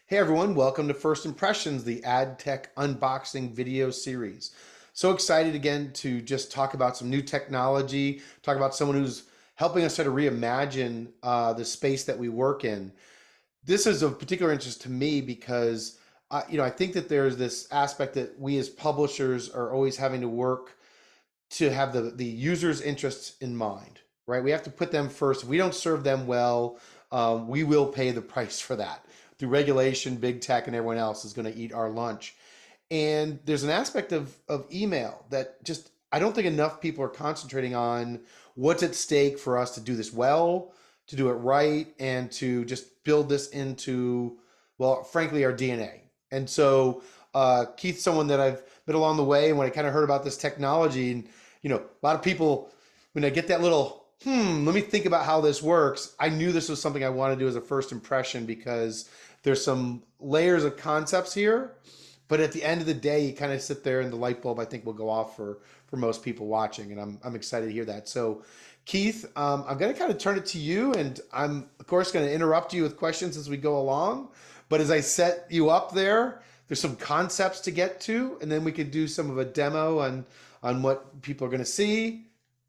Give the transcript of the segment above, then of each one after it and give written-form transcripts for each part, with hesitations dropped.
Hey everyone, welcome to First Impressions, the ad tech unboxing video series. So excited again to just talk about some new technology, talk about someone who's helping us try to reimagine the space that we work in. This is of particular interest to me because I think that there's this aspect that we as publishers are always having to work to have the user's interests in mind, right? We have to put them first. If we don't serve them well, we will pay the price for that through regulation. Big tech and everyone else is going to eat our lunch. And there's an aspect of email that just I don't think enough people are concentrating on what's at stake for us to do this well, to do it right, and to just build this into, well, frankly, our DNA. And so Keith's someone that I've been along the way, and when I kind of heard about this technology, and a lot of people, when I get that little let me think about how this works, I knew this was something I wanted to do as a first impression because there's some layers of concepts here, but at the end of the day, you kind of sit there and the light bulb I think will go off for most people watching, and I'm excited to hear that. So, Keith, I'm going to kind of turn it to you, and I'm of course going to interrupt you with questions as we go along. But as I set you up there, there's some concepts to get to, and then we could do some of a demo on what people are going to see,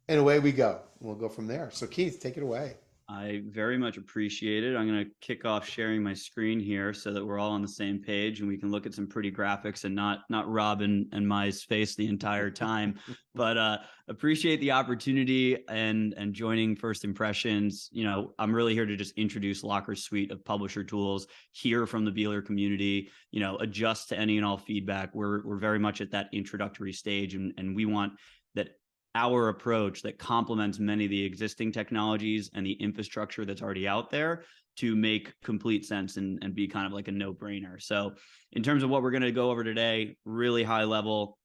and away we go. We'll go from there. So, Keith, take it away. I very much appreciate it. I'm going to kick off sharing my screen here so that we're all on the same page and we can look at some pretty graphics and not Rob and my face the entire time. But appreciate the opportunity and joining First Impressions. I'm really here to just introduce Lockr's suite of publisher tools, hear from the Beeler community, adjust to any and all feedback. We're very much at that introductory stage, and we want that our approach that complements many of the existing technologies and the infrastructure that's already out there to make complete sense and be kind of like a no-brainer. So in terms of what we're going to go over today, really high level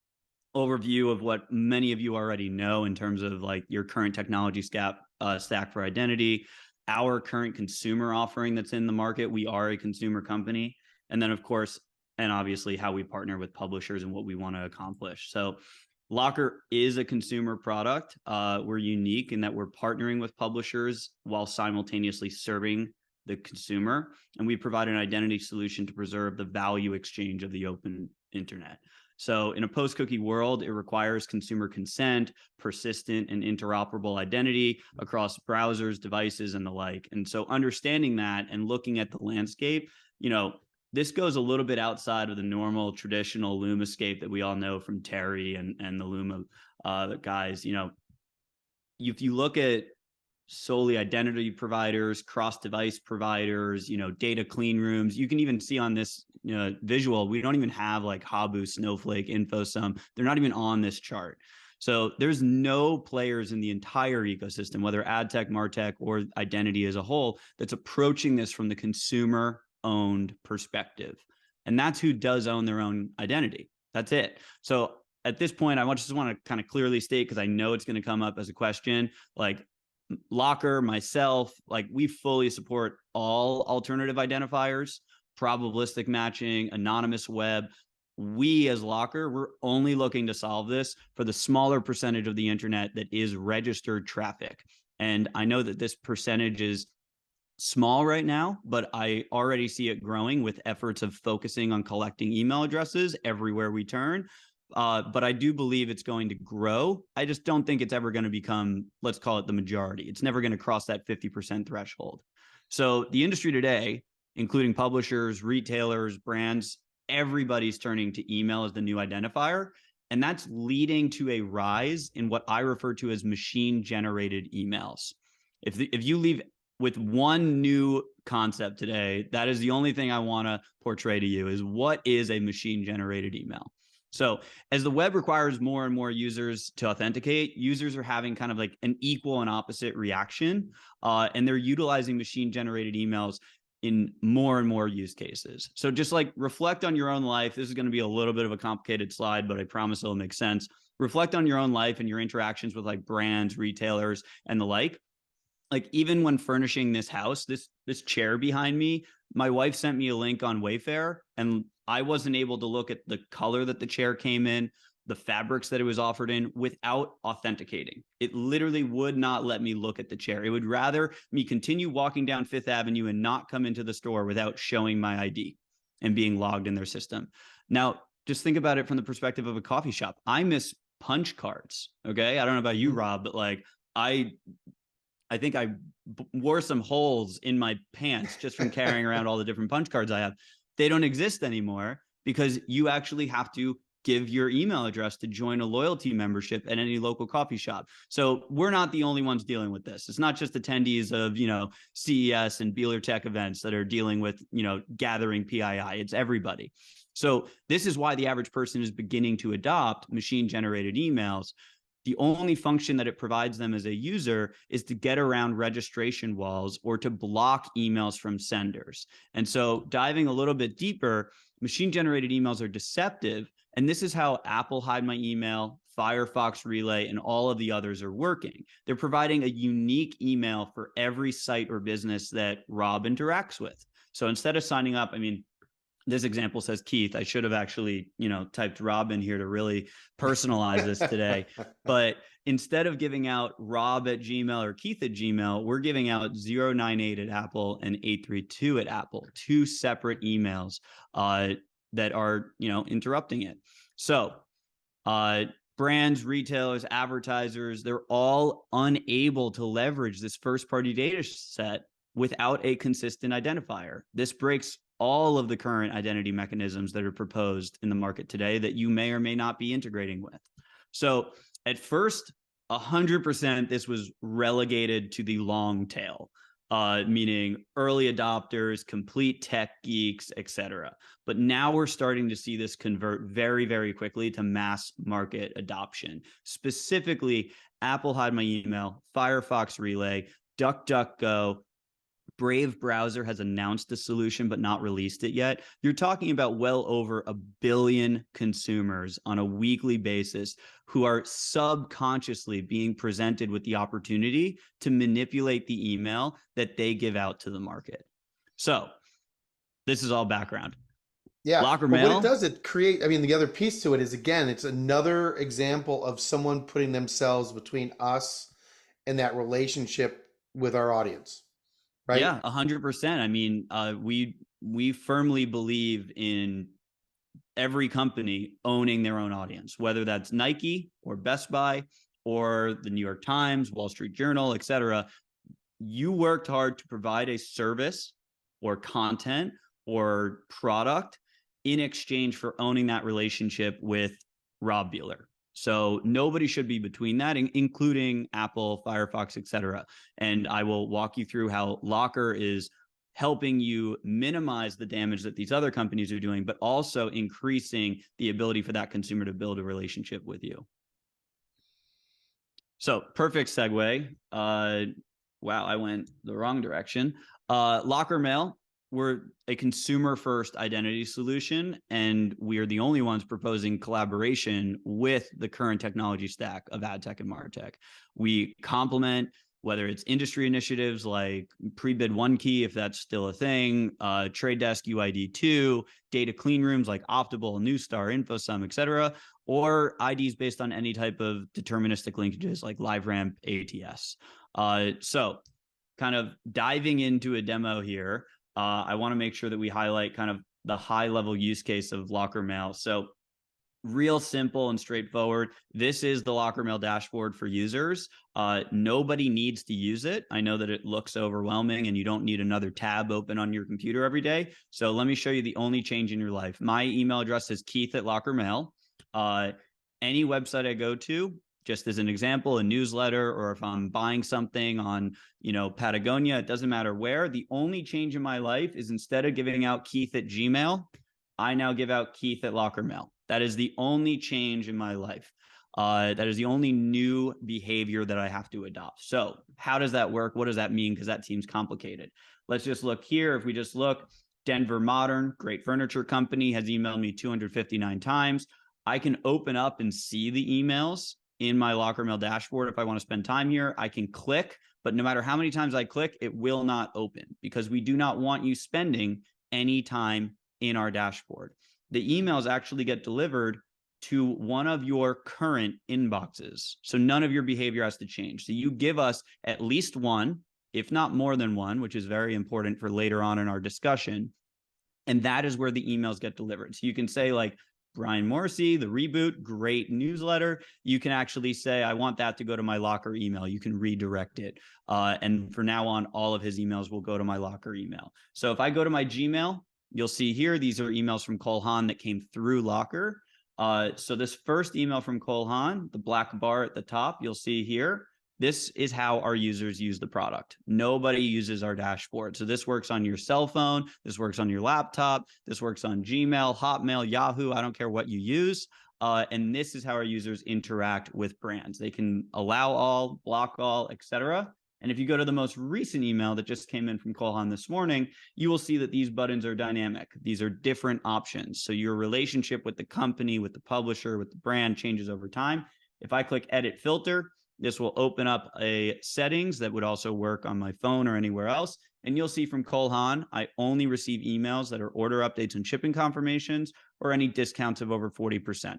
overview of what many of you already know in terms of like your current technology stack for identity, our current consumer offering that's in the market. We are a consumer company. And then of course, and obviously how we partner with publishers and what we want to accomplish. So lockr is a consumer product. We're unique in that we're partnering with publishers while simultaneously serving the consumer. And we provide an identity solution to preserve the value exchange of the open internet. So in a post-cookie world, it requires consumer consent, persistent and interoperable identity across browsers, devices, and the like. And so understanding that and looking at the landscape, this goes a little bit outside of the normal traditional Lumascape that we all know from Terry and the Luma guys. If you look at solely identity providers, cross-device providers, data clean rooms, you can even see on this visual, we don't even have like Habu, Snowflake, InfoSum. They're not even on this chart. So there's no players in the entire ecosystem, whether ad tech, martech, or identity as a whole, that's approaching this from the consumer owned perspective. And that's who does own their own identity. That's it. So at this point, I just want to kind of clearly state, because I know it's going to come up as a question, like lockr, myself, like we fully support all alternative identifiers, probabilistic matching, anonymous web. We as lockr, we're only looking to solve this for the smaller percentage of the internet that is registered traffic. And I know that this percentage is small right now, but I already see it growing with efforts of focusing on collecting email addresses everywhere we turn. But I do believe it's going to grow. I just don't think it's ever going to become, let's call it the majority. It's never going to cross that 50% threshold. So the industry today, including publishers, retailers, brands, everybody's turning to email as the new identifier. And that's leading to a rise in what I refer to as machine-generated emails. If you leave with one new concept today, that is the only thing I want to portray to you is what is a machine-generated email. So as the web requires more and more users to authenticate, users are having kind of like an equal and opposite reaction, and they're utilizing machine-generated emails in more and more use cases. So just like reflect on your own life. This is going to be a little bit of a complicated slide, but I promise it'll make sense. Reflect on your own life and your interactions with like brands, retailers, and the like. Like even when furnishing this house, this chair behind me, my wife sent me a link on Wayfair, and I wasn't able to look at the color that the chair came in, the fabrics that it was offered in without authenticating. It literally would not let me look at the chair. It would rather me continue walking down Fifth Avenue and not come into the store without showing my ID. and being logged in their system. Now, just think about it from the perspective of a coffee shop. I miss punch cards. Okay. I don't know about you, Rob, but like I think I wore some holes in my pants just from carrying around all the different punch cards I have. They don't exist anymore because you actually have to give your email address to join a loyalty membership at any local coffee shop. So we're not the only ones dealing with this. It's not just attendees of, CES and Beeler.Tech events that are dealing with, gathering PII. It's everybody. So this is why the average person is beginning to adopt machine generated emails. The only function that it provides them as a user is to get around registration walls or to block emails from senders. And so diving a little bit deeper, machine generated emails are deceptive. And this is how Apple Hide My Email, Firefox Relay, and all of the others are working. They're providing a unique email for every site or business that Rob interacts with. So instead of signing up, this example says Keith. I should have actually, typed Rob in here to really personalize this today. But instead of giving out Rob at Gmail or Keith at Gmail, we're giving out 098 at Apple and 832 at Apple, two separate emails that are, interrupting it. So brands, retailers, advertisers, they're all unable to leverage this first-party data set without a consistent identifier. This breaks all of the current identity mechanisms that are proposed in the market today that you may or may not be integrating with. So at first, 100% this was relegated to the long tail, meaning early adopters, complete tech geeks, etc. But now we're starting to see this convert very, very quickly to mass market adoption. Specifically, Apple Hide My Email, Firefox Relay, DuckDuckGo, Brave browser has announced the solution but not released it yet. You're talking about well over 1 billion consumers on a weekly basis who are subconsciously being presented with the opportunity to manipulate the email that they give out to the market. So this is all background. Yeah, Locker but mail. what it does, it create, the other piece to it is, again, it's another example of someone putting themselves between us and that relationship with our audience. Right? Yeah, 100%. We firmly believe in every company owning their own audience, whether that's Nike or Best Buy or the New York Times, Wall Street Journal, etc. You worked hard to provide a service or content or product in exchange for owning that relationship with Rob Beeler. So nobody should be between that, including Apple, Firefox, etc. And I will walk you through how lockr is helping you minimize the damage that these other companies are doing, but also increasing the ability for that consumer to build a relationship with you. So perfect segue. Wow, I went the wrong direction. Lockr Mail, we're a consumer-first identity solution, and we are the only ones proposing collaboration with the current technology stack of ad tech and martech. We complement whether it's industry initiatives like pre-bid one key, if that's still a thing, Trade Desk UID2, data clean rooms like Optable, Newstar, InfoSum, etc., or IDs based on any type of deterministic linkages like LiveRamp ATS. So kind of diving into a demo here, I want to make sure that we highlight kind of the high level use case of lockr mail. So real simple and straightforward. This is the lockr mail dashboard for users. Nobody needs to use it. I know that it looks overwhelming and you don't need another tab open on your computer every day. So let me show you the only change in your life. My email address is keith@lockr.mail. Any website I go to, just as an example, a newsletter, or if I'm buying something on, Patagonia, it doesn't matter where. The only change in my life is instead of giving out Keith@Gmail, I now give out Keith@lockr.mail. That is the only change in my life. That is the only new behavior that I have to adopt. So how does that work? What does that mean? Because that seems complicated. Let's just look here. If we just look, Denver Modern, great furniture company, has emailed me 259 times. I can open up and see the emails in my lockr mail dashboard. If I want to spend time here, I can click, but no matter how many times I click, it will not open because we do not want you spending any time in our dashboard. The emails actually get delivered to one of your current inboxes. So none of your behavior has to change. So you give us at least one, if not more than one, which is very important for later on in our discussion. And that is where the emails get delivered. So you can say like, Brian Morrissey, the reboot, great newsletter. You can actually say, I want that to go to my lockr email. You can redirect it. And for now on, all of his emails will go to my lockr email. So if I go to my Gmail, you'll see here, these are emails from Cole Haan that came through lockr. So this first email from Cole Haan, the black bar at the top, you'll see here, this is how our users use the product. Nobody uses our dashboard. So this works on your cell phone. This works on your laptop. This works on Gmail, Hotmail, Yahoo. I don't care what you use. And this is how our users interact with brands. They can allow all, block all, etc. And if you go to the most recent email that just came in from Cole Haan this morning, you will see that these buttons are dynamic. These are different options. So your relationship with the company, with the publisher, with the brand changes over time. If I click Edit Filter, this will open up a settings that would also work on my phone or anywhere else. And you'll see from Cole Haan, I only receive emails that are order updates and shipping confirmations or any discounts of over 40%.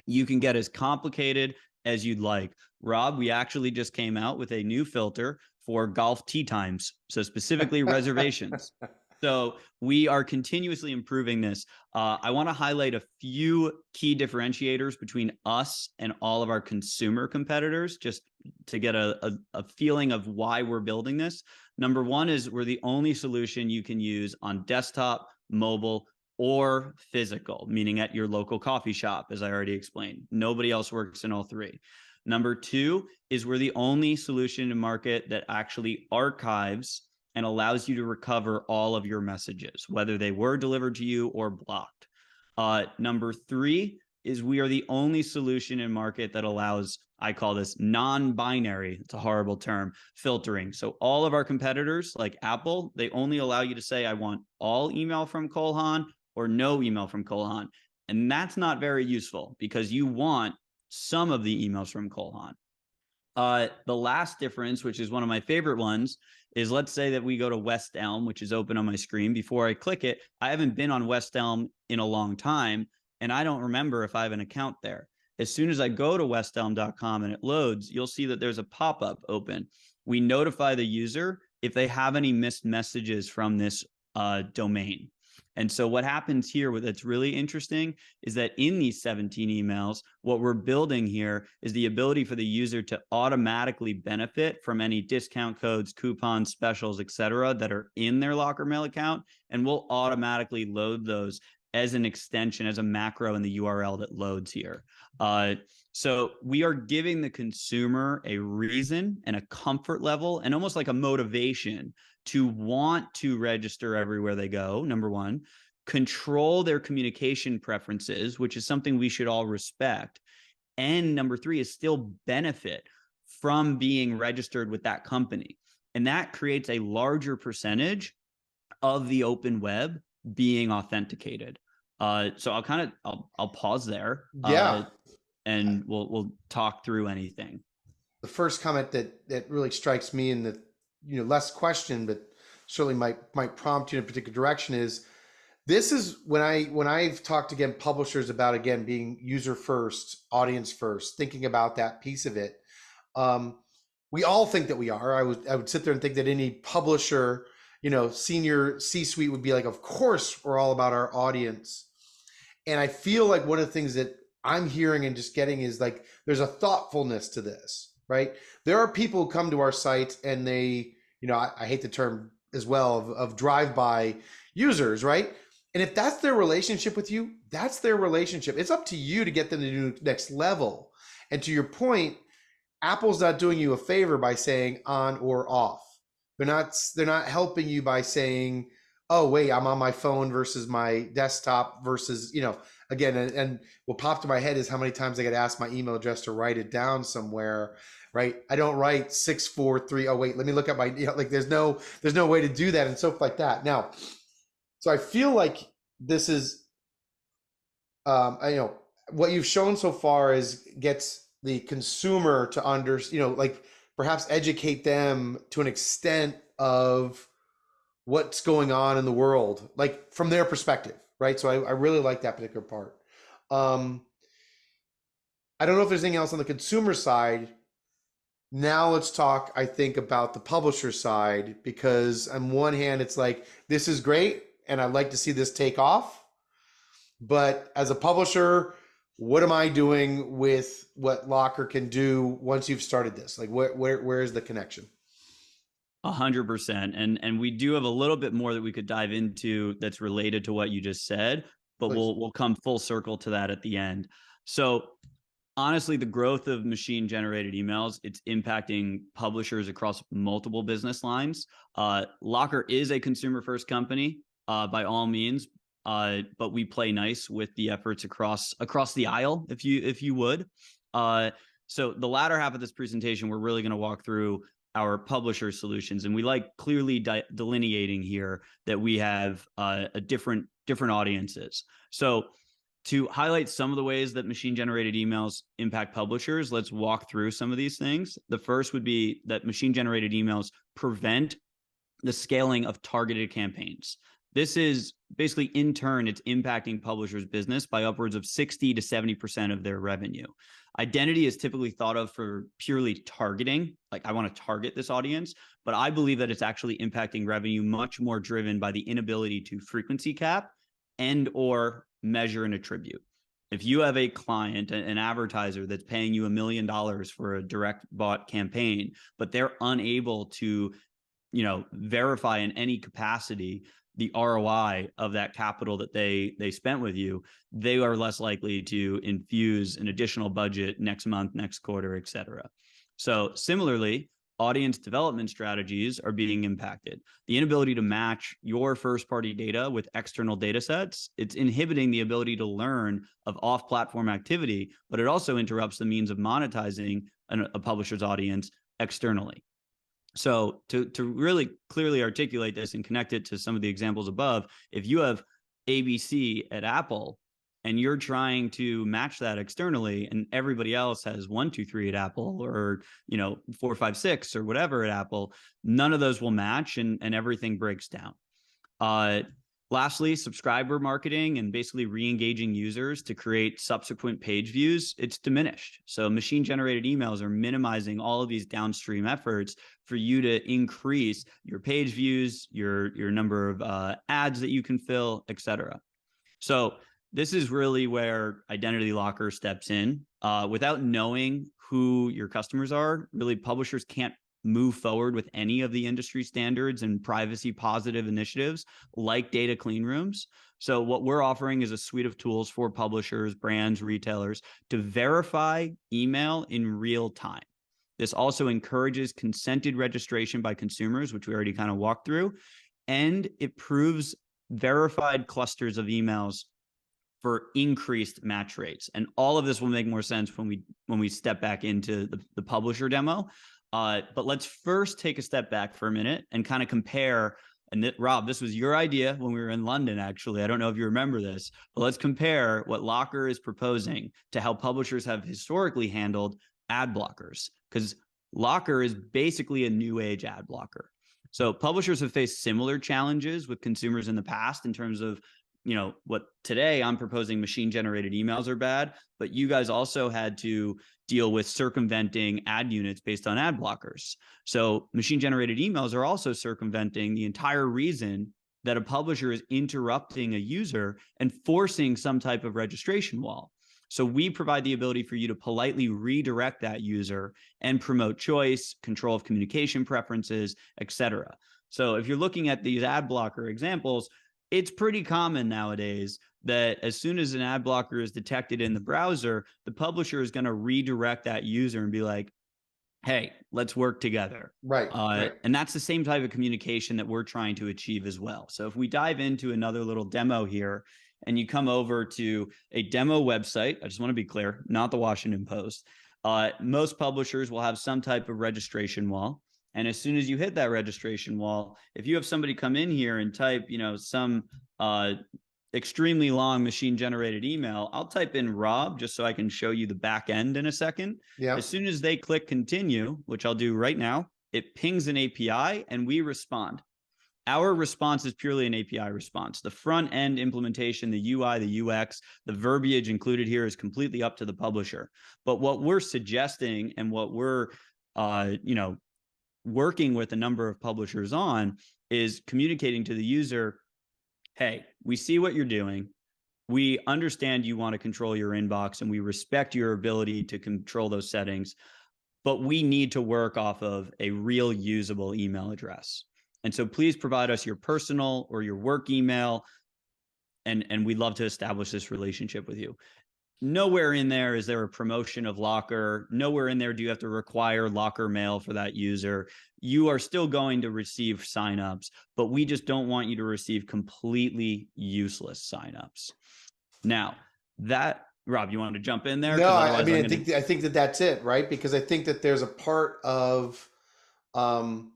You can get as complicated as you'd like. Rob, we actually just came out with a new filter for golf tee times. So specifically reservations. So we are continuously improving this. I want to highlight a few key differentiators between us and all of our consumer competitors, just to get a feeling of why we're building this. Number one is we're the only solution you can use on desktop, mobile, or physical, meaning at your local coffee shop, as I already explained. Nobody else works in all three. Number two is we're the only solution in market that actually archives and allows you to recover all of your messages, whether they were delivered to you or blocked. Number three is we are the only solution in market that allows, I call this non-binary, it's a horrible term, filtering. So all of our competitors, like Apple, they only allow you to say, I want all email from Cole Haan or no email from Cole Haan. And that's not very useful because you want some of the emails from Cole Haan. The last difference, which is one of my favorite ones, is let's say that we go to West Elm, which is open on my screen. Before I click it, I haven't been on West Elm in a long time, and I don't remember if I have an account there. As soon as I go to westelm.com and it loads, you'll see that there's a pop-up open. We notify the user if they have any missed messages from this domain. And so what happens here that's really interesting is that in these 17 emails, what we're building here is the ability for the user to automatically benefit from any discount codes, coupons, specials, etc., that are in their Locker Mail account. And we'll automatically load those as an extension, as a macro in the URL that loads here. So we are giving the consumer a reason and a comfort level and almost like a motivation to want to register everywhere they go, number one, control their communication preferences, which is something we should all respect. And number three is still benefit from being registered with that company. And that creates a larger percentage of the open web being authenticated. So I'll pause there. Yeah. And we'll talk through anything. The first comment that really strikes me in the less question, but certainly might prompt you in a particular direction is this is when I've talked again publishers about again being user first, audience first, thinking about that piece of it. We all think that we are. I would sit there and think that any publisher, senior C-suite would be like, of course we're all about our audience. And I feel like one of the things that I'm hearing and just getting is like there's a thoughtfulness to this, right? There are people who come to our site and they, I hate the term as well of drive-by users, right? And if that's their relationship with you, that's their relationship. It's up to you to get them to do next level. And to your point, Apple's not doing you a favor by saying on or off. They're not helping you by saying, oh, wait, I'm on my phone versus my desktop versus, again, and what popped to my head is how many times I get asked my email address to write it down somewhere, right? I don't write 643. Oh, wait, let me look at my, like there's no way to do that and stuff like that. Now, so I feel like this is, what you've shown so far is gets the consumer to like perhaps educate them to an extent of what's going on in the world, like from their perspective, right? So I really like that particular part. I don't know if there's anything else on the consumer side. Now let's talk, I think, about the publisher side, because on one hand, it's like, this is great. and I'd like to see this take off. But as a publisher, what am I doing with what lockr can do once you've started this? Like where is the connection? 100%. And we do have a little bit more that we could dive into that's related to what you just said, but Please. we'll come full circle to that at the end. So honestly, the growth of machine generated emails, it's impacting publishers across multiple business lines. Lockr is a consumer first company by all means, but we play nice with the efforts across the aisle, if you would. So the latter half of this presentation, we're really going to walk through our publisher solutions, and we like clearly delineating here that we have a different audiences. So to highlight some of the ways that machine generated emails impact publishers, let's walk through some of these things. The first would be that machine generated emails prevent the scaling of targeted campaigns. This is basically, in turn, it's impacting publishers' business by upwards of 60 to 70% of their revenue. Identity is typically thought of for purely targeting, like I want to target this audience, but I believe that it's actually impacting revenue much more driven by the inability to frequency cap and or measure and attribute. If you have a client, an advertiser that's paying you $1 million for a direct bot campaign, but they're unable to, verify in any capacity the ROI of that capital that they spent with you, they are less likely to infuse an additional budget next month, next quarter, et cetera. So similarly, audience development strategies are being impacted. The inability to match your first-party data with external data sets, it's inhibiting the ability to learn of off-platform activity, but it also interrupts the means of monetizing a publisher's audience externally. So to really clearly articulate this and connect it to some of the examples above, if you have ABC at Apple and you're trying to match that externally, and everybody else has 1, 2, 3 at Apple, or 4, 5, 6 or whatever at Apple, none of those will match, and everything breaks down. Lastly, subscriber marketing and basically re-engaging users to create subsequent page views, it's diminished. So machine generated emails are minimizing all of these downstream efforts for you to increase your page views, your number of ads that you can fill, et cetera. So this is really where Identity lockr steps in. Without knowing who your customers are, really publishers can't move forward with any of the industry standards and privacy positive initiatives like data clean rooms. So what we're offering is a suite of tools for publishers, brands, retailers to verify email in real time. This also encourages consented registration by consumers, which we already kind of walked through, and it proves verified clusters of emails for increased match rates. And all of this will make more sense when we step back into the publisher demo. But let's first take a step back for a minute and kind of compare. And Rob, this was your idea when we were in London, actually. I don't know if you remember this, but let's compare what lockr is proposing to how publishers have historically handled ad blockers, because lockr is basically a new age ad blocker. So publishers have faced similar challenges with consumers in the past in terms of, what today I'm proposing machine generated emails are bad, but you guys also had to deal with circumventing ad units based on ad blockers. So machine generated emails are also circumventing the entire reason that a publisher is interrupting a user and forcing some type of registration wall. So we provide the ability for you to politely redirect that user and promote choice, control of communication preferences, et cetera. So if you're looking at these ad blocker examples, it's pretty common nowadays that as soon as an ad blocker is detected in the browser, the publisher is going to redirect that user and be like, hey, let's work together. Right. And that's the same type of communication that we're trying to achieve as well. So if we dive into another little demo here and you come over to a demo website, I just want to be clear, not the Washington Post. Most publishers will have some type of registration wall. And as soon as you hit that registration wall, if you have somebody come in here and type, some extremely long machine generated email, I'll type in Rob just so I can show you the back end in a second. Yeah. As soon as they click continue, which I'll do right now, it pings an API and we respond. Our response is purely an API response. The front end implementation, the UI, the UX, the verbiage included here is completely up to the publisher. But what we're suggesting and what we're, working with a number of publishers on is communicating to the user, hey, we see what you're doing. We understand you want to control your inbox and we respect your ability to control those settings, but we need to work off of a real usable email address. And so please provide us your personal or your work email, and we'd love to establish this relationship with you. Nowhere in there is there a promotion of lockr. Nowhere in there do you have to require lockr mail for that user. You are still going to receive signups, but we just don't want you to receive completely useless signups. Now, that, Rob, you want to jump in there? No, Because I otherwise mean, I'm going to. I think that that's it, right? Because I think that there's a part of, um,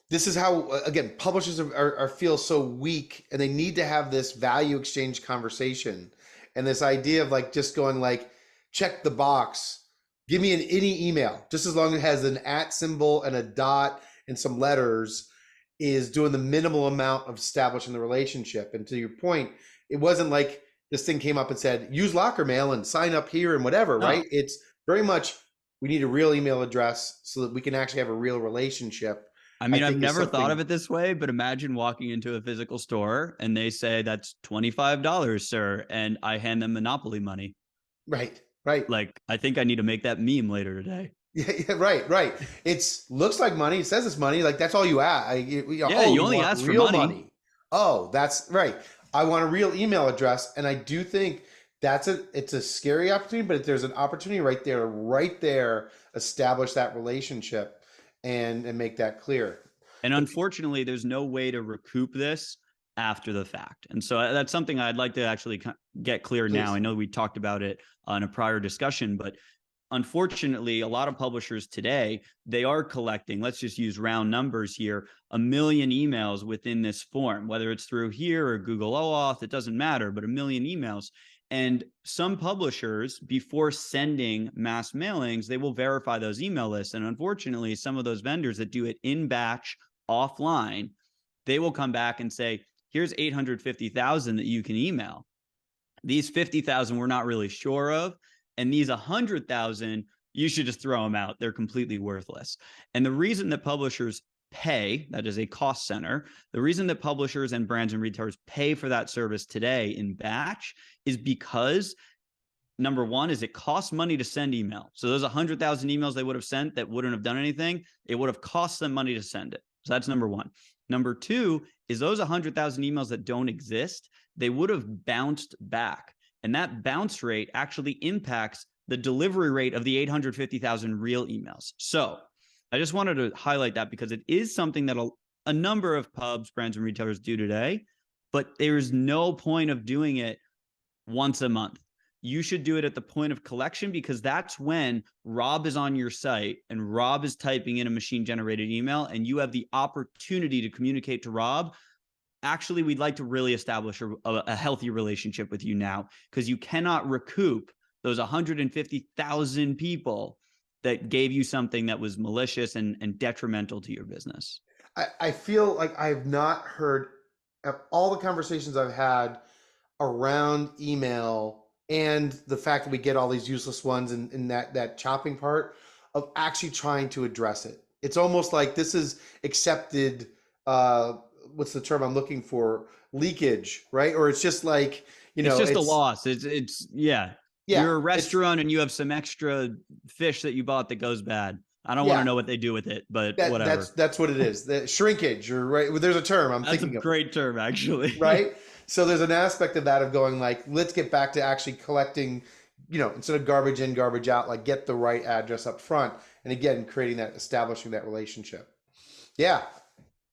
this is how, again, publishers are feel so weak, and they need to have this value exchange conversation, and this idea of like just going like, check the box, give me any email, just as long as it has an at symbol and a dot and some letters, is doing the minimal amount of establishing the relationship. And to your point, it wasn't like this thing came up and said use lockr mail and sign up here and whatever, No, right? It's very much, we need a real email address so that we can actually have a real relationship. I I mean, I've think is never thought of something. it this way, but imagine walking into a physical store and they say, that's $25, sir. And I hand them Monopoly money. Right, right. Like, I think I need to make that meme later today. Yeah, right, right. It's looks like money. It says it's money. Like that's all you ask. Yeah, Oh, you you only want ask for real money. money? Oh, that's right. I want a real email address, and I do think it's a scary opportunity, but there's an opportunity right there, establish that relationship and make that clear. And But unfortunately, there's no way to recoup this after the fact. And so that's something I'd like to actually get clear now. I please, know we talked about it in a prior discussion, but unfortunately, a lot of publishers today, they are collecting, let's just use round numbers here, 1 million emails within this form, whether it's through here or Google OAuth, it doesn't matter, but 1 million emails. And some publishers, before sending mass mailings, they will verify those email lists. And unfortunately, some of those vendors that do it in batch offline, they will come back and say, here's 850,000 that you can email. These 50,000 we're not really sure of. And these 100,000, you should just throw them out. They're completely worthless. And the reason that publishers pay, that is a cost center, the reason that publishers and brands and retailers pay for that service today in batch is because number one is it costs money to send email. So those 100,000 emails they would have sent that wouldn't have done anything, it would have cost them money to send it. So that's number one. Number two is those 100,000 emails that don't exist, they would have bounced back. And that bounce rate actually impacts the delivery rate of the 850,000 real emails. So I just wanted to highlight that because it is something that a number of pubs, brands, and retailers do today, but there's no point of doing it once a month. You should do it at the point of collection because that's when Rob is on your site and Rob is typing in a machine generated email and you have the opportunity to communicate to Rob. Actually, we'd like to really establish a healthy relationship with you now because you cannot recoup those 150,000 people that gave you something that was malicious and detrimental to your business. I feel like I've not heard of all the conversations I've had around email and the fact that we get all these useless ones and that chopping part of actually trying to address it. It's almost like this is accepted, what's the term I'm looking for? Leakage, right? Or it's just like, It's just a it's, loss. It's yeah. yeah, You're a it's, restaurant and you have some extra fish that you bought that goes bad. I don't want to yeah, know what they do with it, but whatever. that's what it is. The shrinkage, or right, there's a term I'm That's a thinking of, great term, actually. right? So there's an aspect of that of going like, let's get back to actually collecting, instead of garbage in, garbage out, like get the right address up front. And again, creating that, establishing that relationship. Yeah,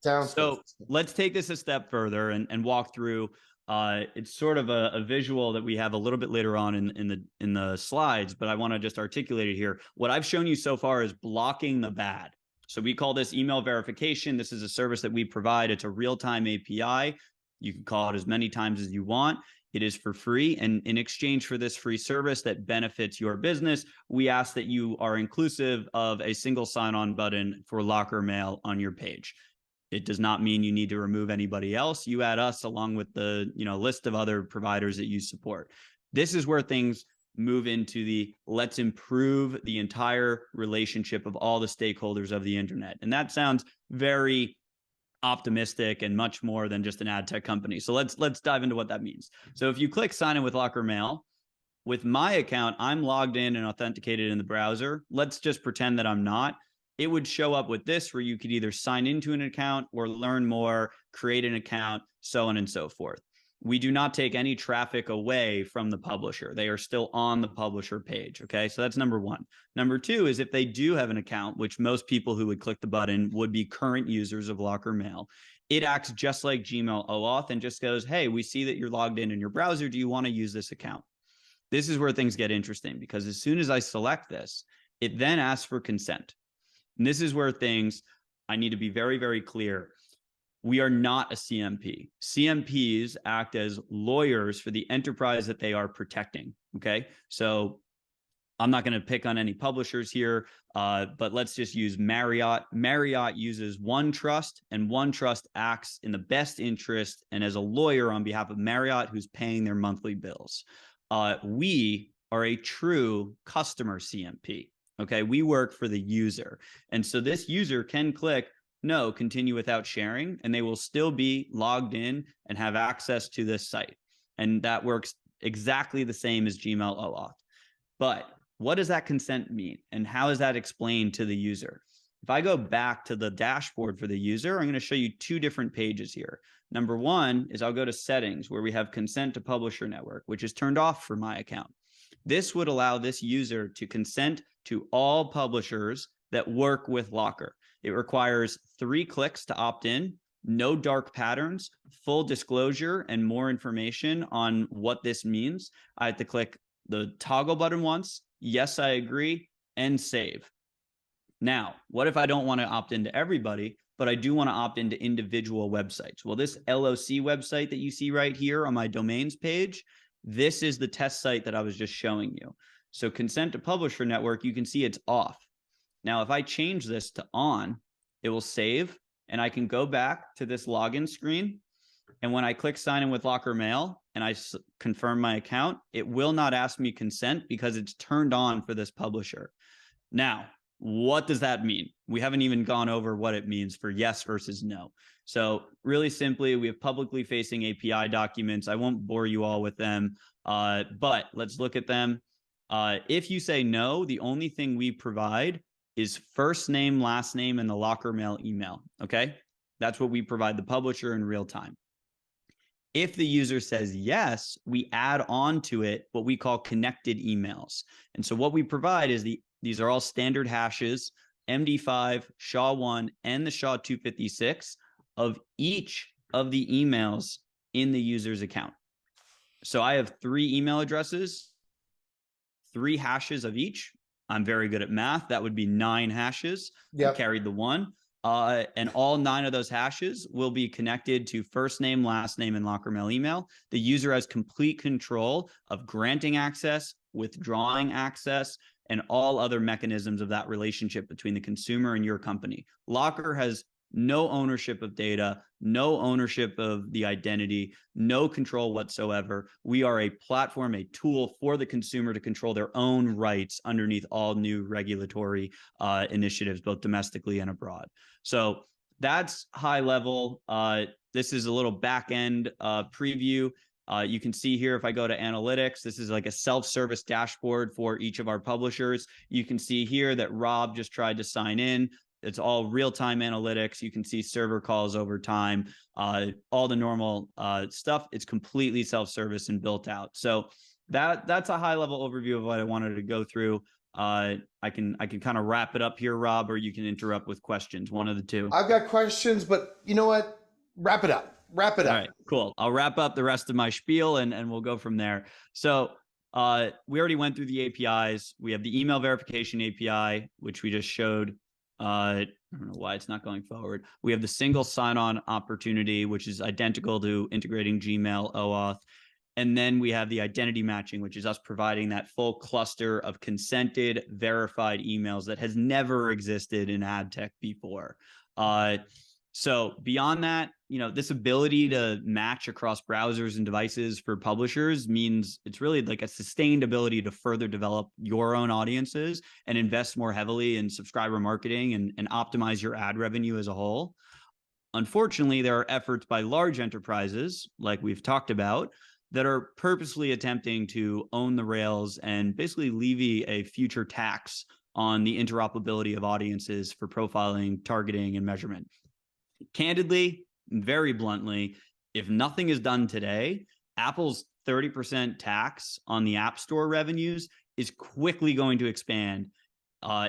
sounds good. So let's take this a step further and walk through. It's sort of a visual that we have a little bit later on in the slides, but I want to just articulate it here. What I've shown you so far is blocking the bad. So we call this email verification. This is a service that we provide. It's a real-time API. You can call it as many times as you want. It is for free. And in exchange for this free service that benefits your business, we ask that you are inclusive of a single sign-on button for lockr mail on your page. It does not mean you need to remove anybody else. You add us along with the list of other providers that you support. This is where things move into the let's improve the entire relationship of all the stakeholders of the internet. And that sounds very optimistic and much more than just an ad tech company. So let's dive into what that means. So if you click sign in with Locker Mail, with my account, I'm logged in and authenticated in the browser. Let's just pretend that I'm not. It would show up with this where you could either sign into an account or learn more, create an account, so on and so forth. We do not take any traffic away from the publisher. They are still on the publisher page. Okay. So that's number one. Number two is if they do have an account, which most people who would click the button would be current users of Locker Mail, it acts just like Gmail OAuth and just goes, hey, we see that you're logged in your browser. Do you want to use this account? This is where things get interesting because as soon as I select this, it then asks for consent. And this is where I need to be very, very clear. We are not a CMP. CMPs act as lawyers for the enterprise that they are protecting. Okay. So I'm not going to pick on any publishers here, but let's just use Marriott. Marriott uses OneTrust, and OneTrust acts in the best interest and as a lawyer on behalf of Marriott, who's paying their monthly bills. We are a true customer CMP. Okay. We work for the user. And so this user can click no, continue without sharing, and they will still be logged in and have access to this site. And that works exactly the same as Gmail OAuth. But what does that consent mean? And how is that explained to the user? If I go back to the dashboard for the user, I'm going to show you two different pages here. Number one is I'll go to settings where we have consent to publisher network, which is turned off for my account. This would allow this user to consent to all publishers that work with Lockr. It requires 3 clicks to opt in, no dark patterns, full disclosure, and more information on what this means. I have to click the toggle button once. Yes, I agree, and save. Now, what if I don't want to opt into everybody, but I do want to opt into individual websites? Well, this LOC website that you see right here on my domains page, this is the test site that I was just showing you. So consent to publisher network, you can see it's off. Now, if I change this to on, it will save and I can go back to this login screen. And when I click sign in with Locker Mail and I confirm my account, it will not ask me consent because it's turned on for this publisher. Now, what does that mean? We haven't even gone over what it means for yes versus no. So really simply, we have publicly facing API documents. I won't bore you all with them, but let's look at them. If you say no, the only thing we provide is first name, last name, and the Locker Mail email. Okay. That's what we provide the publisher in real time. If the user says yes, we add on to it what we call connected emails. And so what we provide is these are all standard hashes, MD5, SHA-1, and the SHA-256 of each of the emails in the user's account. So I have 3 email addresses, 3 hashes of each. I'm very good at math. That would be 9 hashes. Yep. I carried the 1. And all 9 of those hashes will be connected to first name, last name, and Locker Mail email. The user has complete control of granting access, withdrawing access, and all other mechanisms of that relationship between the consumer and your company. Lockr has no ownership of data, no ownership of the identity, no control whatsoever. We are a platform, a tool for the consumer to control their own rights underneath all new regulatory initiatives, both domestically and abroad. So that's high level. This is a little back end preview. You can see here, if I go to analytics, this is like a self-service dashboard for each of our publishers. You can see here that Rob just tried to sign in. It's all real-time analytics. You can see server calls over time, all the normal stuff. It's completely self-service and built out. So that's a high-level overview of what I wanted to go through. I can kind of wrap it up here, Rob, or you can interrupt with questions. One of the two. I've got questions, but you know what? Wrap it up. Wrap it up. All right, cool. I'll wrap up the rest of my spiel and we'll go from there. So we already went through the APIs. We have the email verification API, which we just showed. I don't know why it's not going forward. We have the single sign-on opportunity, which is identical to integrating Gmail, OAuth. And then we have the identity matching, which is us providing that full cluster of consented, verified emails that has never existed in ad tech before. So beyond that, this ability to match across browsers and devices for publishers means it's really like a sustained ability to further develop your own audiences and invest more heavily in subscriber marketing and optimize your ad revenue as a whole. Unfortunately, there are efforts by large enterprises, like we've talked about, that are purposely attempting to own the rails and basically levy a future tax on the interoperability of audiences for profiling, targeting, and measurement. Candidly, very bluntly, if nothing is done today, Apple's 30% tax on the App Store revenues is quickly going to expand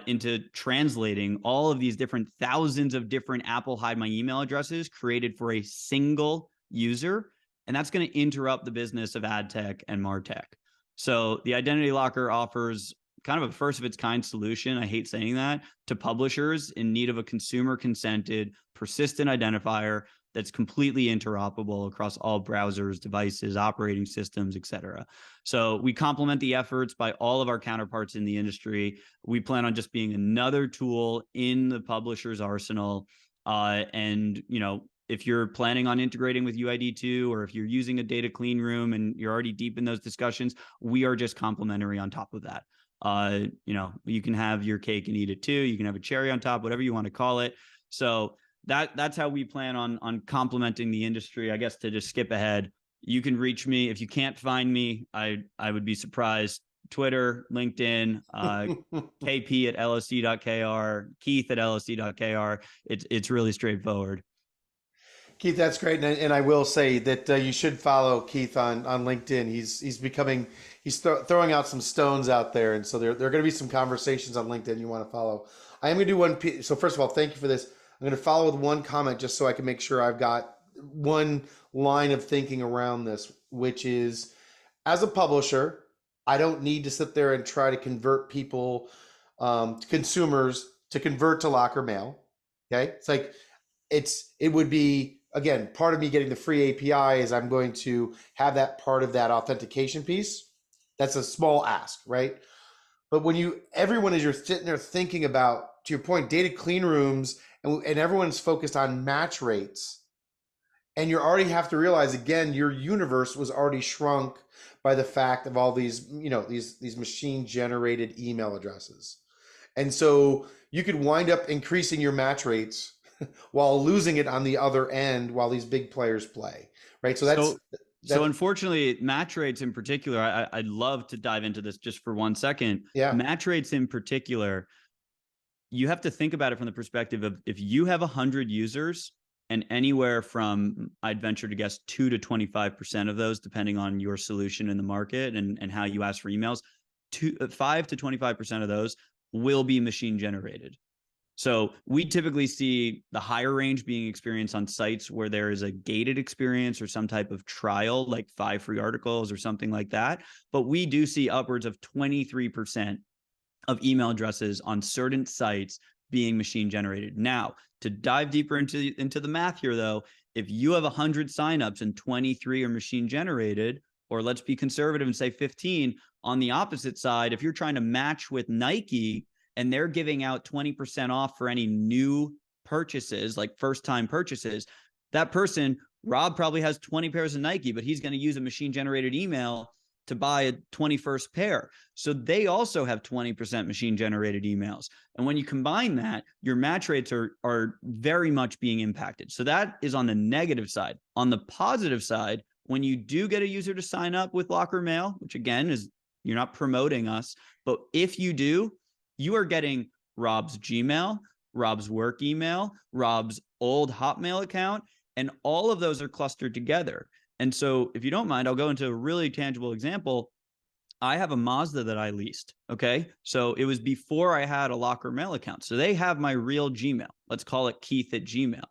into translating all of these different thousands of different Apple hide my email addresses created for a single user. And that's going to interrupt the business of ad tech and MarTech. So the Identity Locker offers kind of a first of its kind solution, I hate saying that, to publishers in need of a consumer consented, persistent identifier that's completely interoperable across all browsers, devices, operating systems, et cetera. So we complement the efforts by all of our counterparts in the industry. We plan on just being another tool in the publisher's arsenal. And, you know, if you're planning on integrating with UID2, or if you're using a data clean room and you're already deep in those discussions, we are just complementary on top of that. You know, you can have your cake and eat it too. You can have a cherry on top, whatever you want to call it. So that's how we plan on complementing the industry. I guess to just skip ahead, you can reach me. If you can't find me, I would be surprised. Twitter, LinkedIn, KP at LSD.kr, Keith at LSD.kr. It's really straightforward. Keith, that's great, and I will say that you should follow Keith on LinkedIn. He's throwing out some stones out there, and so there are going to be some conversations on LinkedIn you want to follow. I am going to do one. So first of all, thank you for this. I'm going to follow with one comment just so I can make sure I've got one line of thinking around this, which is, as a publisher, I don't need to sit there and try to convert people, consumers, to convert to Locker Mail. Okay, it's like it would be, again, part of me getting the free API is I'm going to have that part of that authentication piece. That's a small ask, right? But when everyone, as you're sitting there thinking about, to your point, data clean rooms, and everyone's focused on match rates, and you already have to realize, again, your universe was already shrunk by the fact of all these, you know, these machine generated email addresses. And so you could wind up increasing your match rates while losing it on the other end while these big players play, right? So unfortunately, match rates in particular, I'd love to dive into this just for 1 second. Yeah. Match rates in particular, you have to think about it from the perspective of, if you have 100 users and anywhere from, I'd venture to guess, 2 to 25% of those, depending on your solution in the market and how you ask for emails, 5 to 25% of those will be machine generated. So we typically see the higher range being experienced on sites where there is a gated experience or some type of trial, like 5 free articles or something like that. But we do see upwards of 23% of email addresses on certain sites being machine generated. Now, to dive deeper into the math here, though, if you have 100 signups and 23 are machine generated, or let's be conservative and say 15, on the opposite side, if you're trying to match with Nike and they're giving out 20% off for any new purchases, like first-time purchases, that person, Rob, probably has 20 pairs of Nike, but he's going to use a machine-generated email to buy a 21st pair. So they also have 20% machine-generated emails. And when you combine that, your match rates are very much being impacted. So that is on the negative side. On the positive side, when you do get a user to sign up with Locker Mail, which again is, you're not promoting us, but if you do, you are getting Rob's Gmail, Rob's work email, Rob's old Hotmail account, and all of those are clustered together. And so if you don't mind, I'll go into a really tangible example. I have a Mazda that I leased, okay? So it was before I had a Locker Mail account. So they have my real Gmail. Let's call it Keith at Gmail.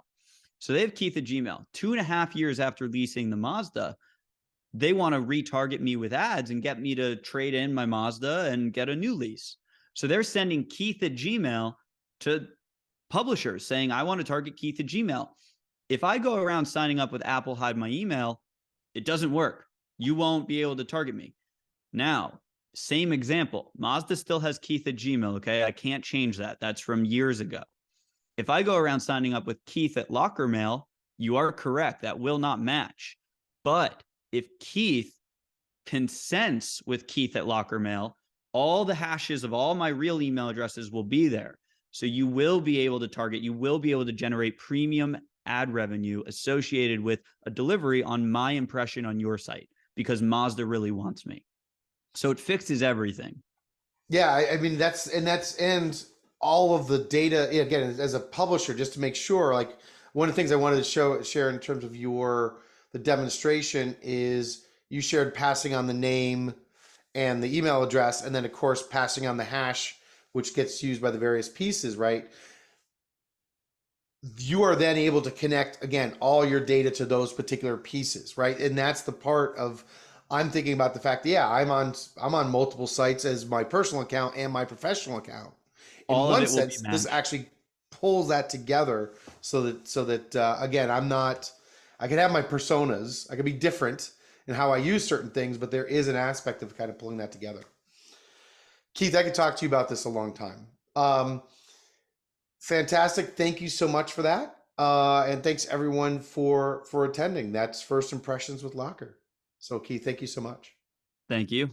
So they have Keith at Gmail. 2.5 years after leasing the Mazda, they want to retarget me with ads and get me to trade in my Mazda and get a new lease. So they're sending Keith at Gmail to publishers saying, I want to target Keith at Gmail. If I go around signing up with Apple Hide My Email, it doesn't work. You won't be able to target me. Now, same example. Mazda still has Keith at Gmail, okay? I can't change that. That's from years ago. If I go around signing up with Keith at Locker Mail, you are correct. That will not match. But if Keith consents with Keith at Locker Mail, all the hashes of all my real email addresses will be there. So you will be able to target, you will be able to generate premium ad revenue associated with a delivery on my impression on your site because Mazda really wants me. So it fixes everything. Yeah, I mean and all of the data again as a publisher, just to make sure. Like one of the things I wanted to share in terms of the demonstration is you shared passing on the name and the email address, and then of course passing on the hash, which gets used by the various pieces, right? You are then able to connect again all your data to those particular pieces, right? And that's the part of I'm thinking about the fact that yeah, I'm on multiple sites as my personal account and my professional account. In All of one it will be sense, this matched. actually pulls that together so that again, I can have my personas, I can be different in how I use certain things, but there is an aspect of kind of pulling that together. Keith, I could talk to you about this a long time. Fantastic. Thank you so much for that. And thanks everyone for attending. That's First Impressions with lockr. So Keith, thank you so much. Thank you.